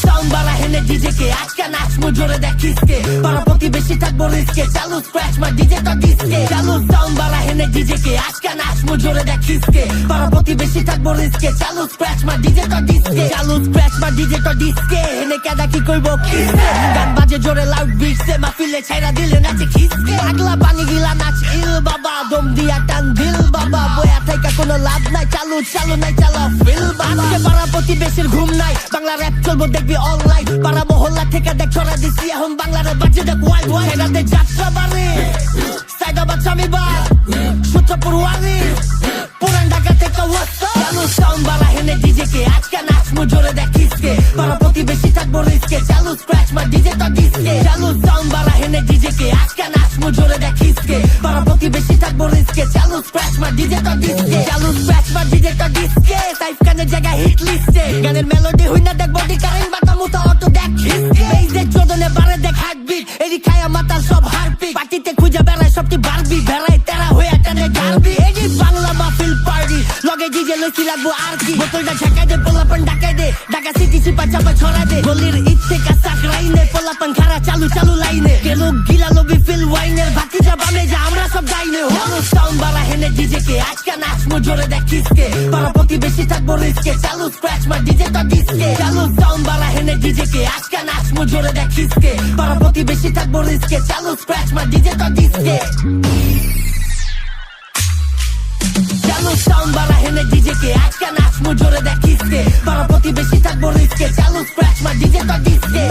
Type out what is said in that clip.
sound বাড়া হেনে DJ কে আজকে নাচমু জোরে দেখিসকে পাড়া প্রতিবেশী থাকবো রিস্কে চালু স্ক্র্যাচ মার ডিজে তো ডিস্কে চালু সাউন্ড বাড়া হেনে ডিজে কে আজকে নাচমু জোরে দেখিসকে পাড়া প্রতিবেশী থাকবো রিস্কে চালু স্ক্র্যাচ মার ডিজে তো ডিস্কে চালু স্ক্র্যাচ মার ডিজে তো ডিস্কে হেনে কেদা কি কইব কিসকে গান বাজে জোরে লাউড বিটসে মাহফিলে ছাইরা দিলে নাচে খিসকে আগলা পানি গিলা নাচ ইল বাবা দম দিয়া টান দিল বাবা বয়া থেকে কোনো লাভ নাই চালু চালু নাই চালা ফিল বাবা আজকে পাড়া প্রতিবেশীর ঘুম নাই বাংলা র‍্যাপ চলবো দেখবি অনলাইন পাড়া মহল্লা থেকে দেখ ছড়া দিছি এখন বাংলার বাজে দেখ ওয়াইড ওয়াইড এরাতে যাত্রা বাড়ি সাইদাবাদ স্বামীবাদ সূত্রপুর ওয়ালি পুরান ঢাকা থেকে ওয়াস্তা চালু সাউন্ড বাড়া হেনে ডিজে কে আজকে নাচমু জোরে দেখিসকে পাড়া প্রতিবেশী থাকবো রিস্কে চালু স্ক্র্যাচ মার ডিজে তো ডিস্কে চালু সাউন্ড বাড়া হেনে ডিজে কে আজকে নাচমু জোরে দেখিসকে পাড়া প্রতিবেশী থাকবো রিস্কে চালু স্ক্র্যাচ মার ডিজে তো ডিস্কে চালু স্ক্র্যাচ মার ডিজে তো ডিস্কে সাইফ খানের জায়গা হিট লিস্টে গানের মেলোডি হই না দেখ বডি কারেন্ট বাতা মুতা অটো দেখ হিসকে এই দেখ চোদনে বারে দেখ হার্টবিট এরি খায়া মাতাল সব হারপিক পার্টিতে খুঁজে বেড়ায় সবটি বারবি বেড়ায় তেরা হয়ে টানে ডালবি এরি বাংলা মাহফিল পার্টি লগে ডিজে লইছি লাগবো আর কি বোতলটা ঝাঁকাই দে পোলাপন ডাকাই দে ঢাকা সিটি চিপা চাপা ছড়া দে গলির ইচ্ছে কাসাক রাইনে পোলাপন খারা চালু চালু লাইনে কেলো গিলা লবি ফিল ওয়াইনের ভাতিজা বামে যা আমরা সব গাইনে হলো সাউন্ড বাড়া হেনে ডিজে কে আজকে নাচমু জোরে দেখিসকে পাড়া প্রতিবেশী থাকবো রিস্কে চালু স্ক্র্যাচ মার ডিজে তো ডিস্কে চালু সাউন্ড বাড়া হেনে ডিজে কে আজকে নাচমু জোরে দেখিসকে পাড়া প্রতিবেশী থাকবো রিস্কে চালু স্ক্র্যাচ মার ডিজে তো ডিস্কে চালু সাউন্ড বাড়া হেনে ডিজে কে আজকে নাচমু জোরে দেখিসকে পাড়া প্রতিবেশী থাকবো রিস্কে চালু স্ক্র্যাচ মার ডিজে তো ডিস্কে